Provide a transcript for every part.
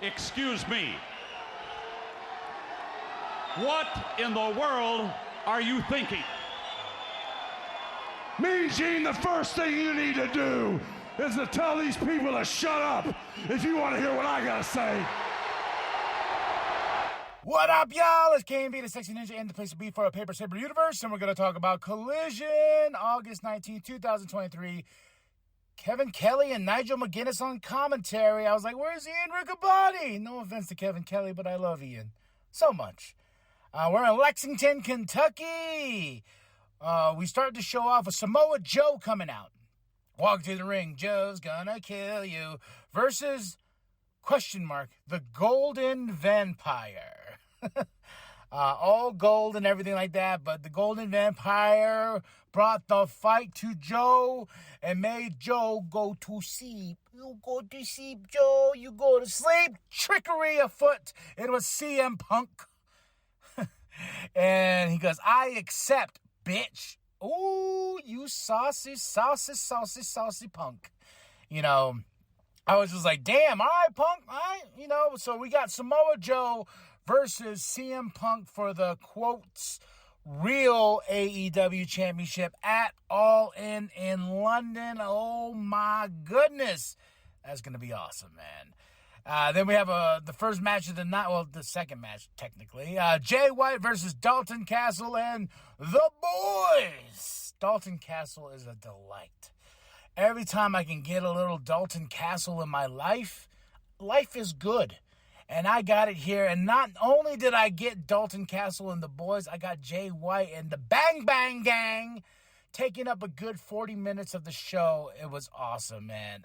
Excuse me. What in the world are you thinking? Mean Gene, the first thing you need to do is to tell these people to shut up if you want to hear what I gotta say. What up, y'all? It's KMB, the Sexy Ninja, and the place to be for a Paper Saber universe, and we're going to talk about Collision, August 19, 2023. Kevin Kelly and Nigel McGuinness on commentary. I was like, where's Ian Riccaboni? No offense to Kevin Kelly, but I love Ian so much. We're in Lexington, Kentucky. We started the show off with Samoa Joe coming out. Walk to the ring, Joe's gonna kill you. Versus, the Golden Vampire. All gold and everything like that, but the Golden Vampire brought the fight to Joe and made Joe go to sleep. You go to sleep, Joe. You go to sleep. Trickery afoot. It was CM Punk. And he goes, I accept, bitch. Ooh, you saucy Punk. You know, I was just like, damn, all right, Punk, all right. You know, so we got Samoa Joe versus CM Punk for the, quotes, real AEW championship at All In London. Oh, my goodness. That's going to be awesome, man. Then we have the first match of the night. Well, the second match, technically. Jay White versus Dalton Castle and the boys. Dalton Castle is a delight. Every time I can get a little Dalton Castle in my life, life is good. And I got it here. And not only did I get Dalton Castle and the boys, I got Jay White and the Bang Bang Gang taking up a good 40 minutes of the show. It was awesome, man.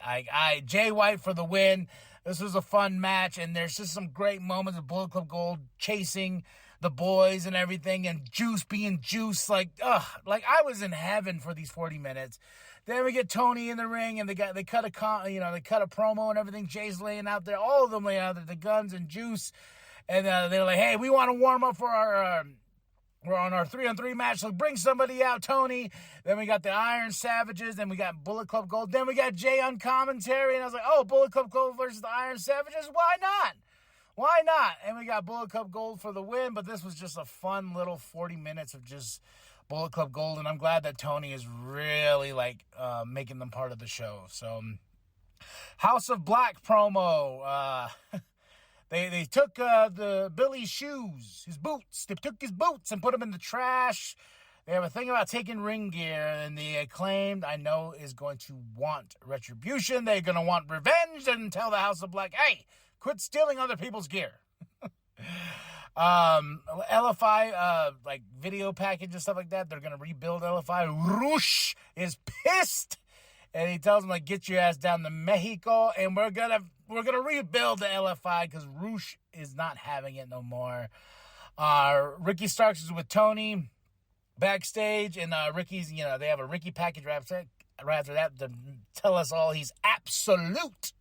Jay White for the win. This was a fun match, and there's just some great moments of Bullet Club Gold chasing the boys and everything, and Juice being Juice. Like I was in heaven for these 40 minutes. Then we get Tony in the ring, and they cut a promo and everything. Jay's laying out there, all of them laying out there, the Guns and Juice, and they're like, hey, we want to warm up for our. We're on our 3-on-3 match, so bring somebody out, Tony. Then we got the Iron Savages. Then we got Bullet Club Gold. Then we got Jay on commentary. And I was like, oh, Bullet Club Gold versus the Iron Savages? Why not? Why not? And we got Bullet Club Gold for the win. But this was just a fun little 40 minutes of just Bullet Club Gold. And I'm glad that Tony is really, making them part of the show. So, House of Black promo. They took the Billy's shoes, his boots. They took his boots and put them in the trash. They have a thing about taking ring gear, and the Acclaimed, I know, is going to want retribution. They're going to want revenge and tell the House of Black, hey, quit stealing other people's gear. LFI, video package and stuff like that, they're going to rebuild LFI. Roosh is pissed. And he tells him, get your ass down to Mexico, and we're gonna rebuild the LFI because Roosh is not having it no more. Ricky Starks is with Tony backstage, and Ricky's, they have a Ricky package right after that to tell us all he's absolute.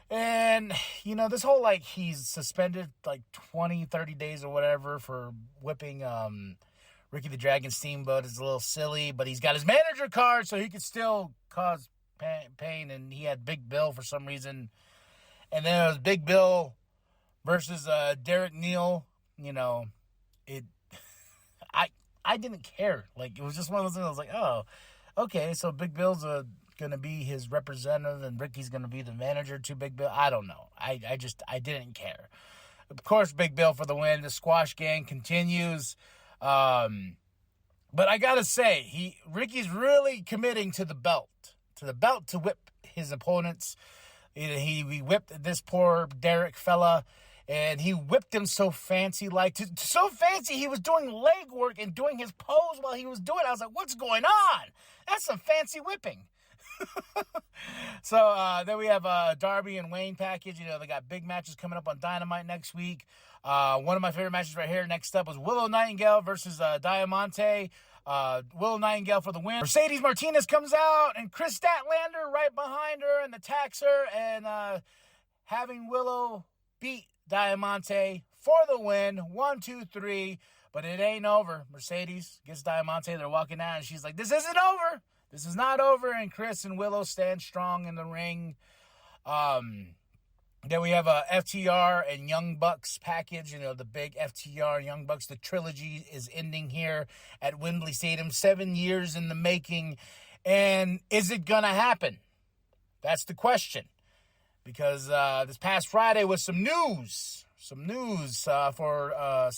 And, this whole, he's suspended, 20, 30 days or whatever for whipping, Ricky the Dragon Steamboat is a little silly, but he's got his manager card, so he could still cause pain, and he had Big Bill for some reason. And then it was Big Bill versus Derek Neal. I didn't care. It was just one of those things. I was like, oh, okay, so Big Bill's going to be his representative, and Ricky's going to be the manager to Big Bill. I don't know. I didn't care. Of course, Big Bill for the win. The Squash Gang continues. But I gotta say, Ricky's really committing to the belt to whip his opponents. He whipped this poor Derek fella, and he whipped him so fancy, so fancy he was doing leg work and doing his pose while he was doing it. I was like, what's going on? That's some fancy whipping. So then we have Darby and Wayne package. They got big matches coming up on Dynamite next week. One of my favorite matches right here next up was Willow Nightingale versus Diamante. Willow Nightingale for the win. Mercedes Martinez comes out, and Chris Statlander right behind her and attacks her, and having Willow beat Diamante for the win. 1, 2, 3. But it ain't over. Mercedes gets Diamante. They're walking out, and she's like, this isn't over. This is not over. And Chris and Willow stand strong in the ring. Then we have a FTR and Young Bucks package, the big FTR Young Bucks. The trilogy is ending here at Wembley Stadium, 7 years in the making. And is it going to happen? That's the question. Because this past Friday was some news for a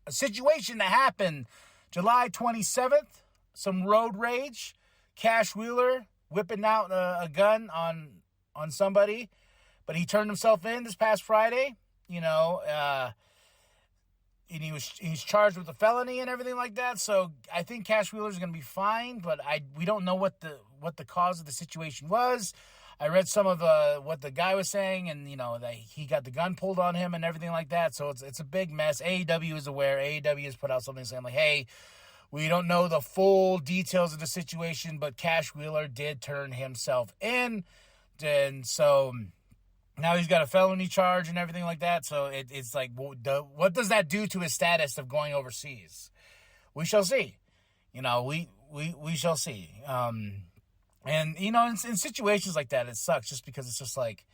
situation that happened July 27th, some road rage, Cash Wheeler whipping out a gun on somebody. But he turned himself in this past Friday, and he's charged with a felony and everything like that. So I think Cash Wheeler is going to be fine, but we don't know what the cause of the situation was. I read some of what the guy was saying, and that he got the gun pulled on him and everything like that. So it's a big mess. AEW is aware. AEW has put out something saying like, "Hey, we don't know the full details of the situation, but Cash Wheeler did turn himself in, and so." Now he's got a felony charge and everything like that, so it's like, what does that do to his status of going overseas? We shall see. We shall see. And, in situations like that, it sucks just because it's just like,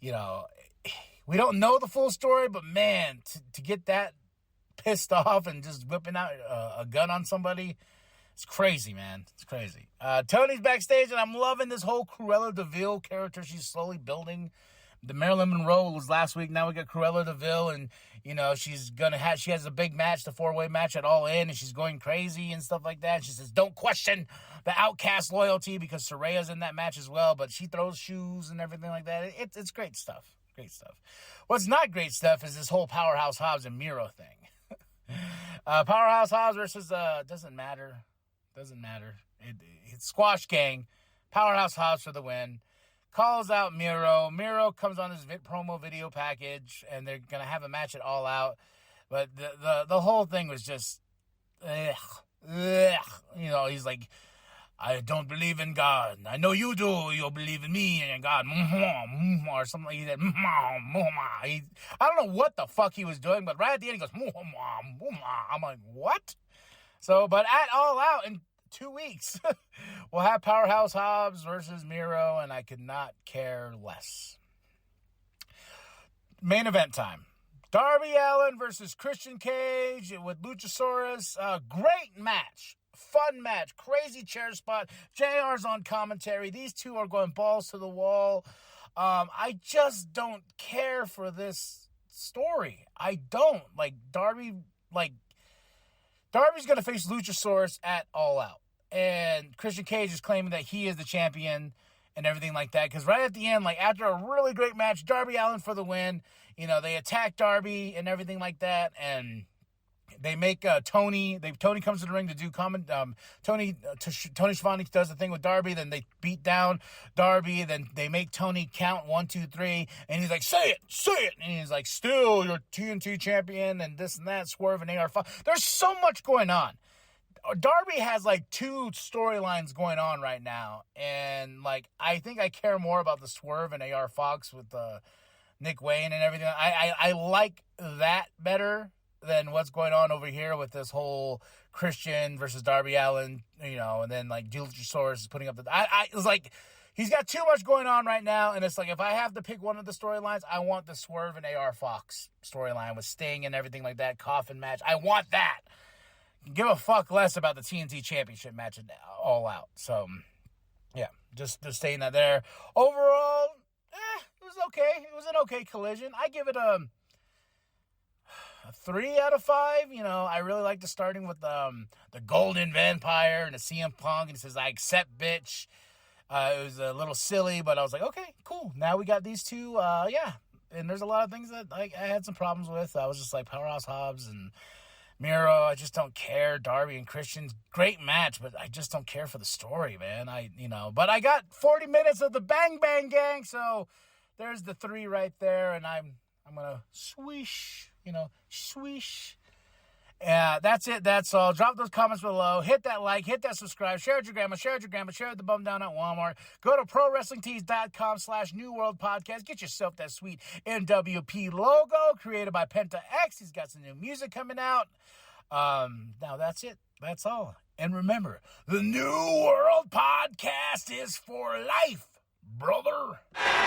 we don't know the full story, but man, to get that pissed off and just whipping out a gun on somebody, it's crazy, man. It's crazy. Tony's backstage, and I'm loving this whole Cruella de Vil character she's slowly building. The Marilyn Monroe was last week. Now we got Cruella de Vil, and she has a big match, the 4-way match at All In, and she's going crazy and stuff like that. She says, "Don't question the Outcast loyalty," because Soraya's in that match as well. But she throws shoes and everything like that. It's great stuff. Great stuff. What's not great stuff is this whole Powerhouse Hobbs and Miro thing. Powerhouse Hobbs versus doesn't matter. It's Squash Gang. Powerhouse Hobbs for the win. Calls out Miro. Miro comes on his promo video package, and they're going to have a match at All Out. But the whole thing was just, he's like, "I don't believe in God. I know you do. You'll believe in me and God." Or something like that. I don't know what the fuck he was doing, but right at the end, he goes, I'm like, what? So, but at All Out in 2 weeks, we'll have Powerhouse Hobbs versus Miro, and I could not care less. Main event time. Darby Allin versus Christian Cage with Luchasaurus. Great match. Fun match. Crazy chair spot. JR's on commentary. These two are going balls to the wall. I just don't care for this story. I don't. Darby's going to face Luchasaurus at All Out. And Christian Cage is claiming that he is the champion and everything like that. Because right at the end, after a really great match, Darby Allin for the win. They attack Darby and everything like that. And they make Tony. Tony comes to the ring to do comment. Tony Schiavone does the thing with Darby. Then they beat down Darby. Then they make Tony count 1, 2, 3. And he's like, say it. And he's like, "Still your TNT champion," and this and that. Swerve and AR5. There's so much going on. Darby has 2 storylines going on right now, and I think I care more about the Swerve and AR Fox with Nick Wayne and everything. I like that better than what's going on over here with this whole Christian versus Darby Allin, and then Luchasaurus is putting up the. It's he's got too much going on right now, and it's if I have to pick one of the storylines, I want the Swerve and AR Fox storyline with Sting and everything like that, coffin match. I want that. Give a fuck less about the TNT Championship match at All Out. So, yeah, just staying that there. Overall, it was okay. It was an okay collision. I give it a 3 out of 5. I really like the starting with the Golden Vampire and the CM Punk, and he says, "I accept, bitch." It was a little silly, but I was like, okay, cool. Now we got these two. Yeah, and there's a lot of things that I had some problems with. I was just like Powerhouse Hobbs and Miro, I just don't care. Darby and Christian, great match, but I just don't care for the story, man. But I got 40 minutes of the Bang Bang Gang, so there's the 3 right there, and I'm gonna swish. That's it. That's all. Drop those comments below. Hit that like. Hit that subscribe. Share it with your grandma. Share it with your grandma. Share it the bum down at Walmart. Go to ProWrestlingTees.com/New World Podcast. Get yourself that sweet nWp logo created by Penta X. He's got some new music coming out. Now that's it. That's all. And remember, the New World Podcast is for life, brother.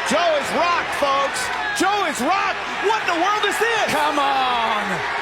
Joe is rocked, folks. Joe is rocked. What in the world is this? Come on.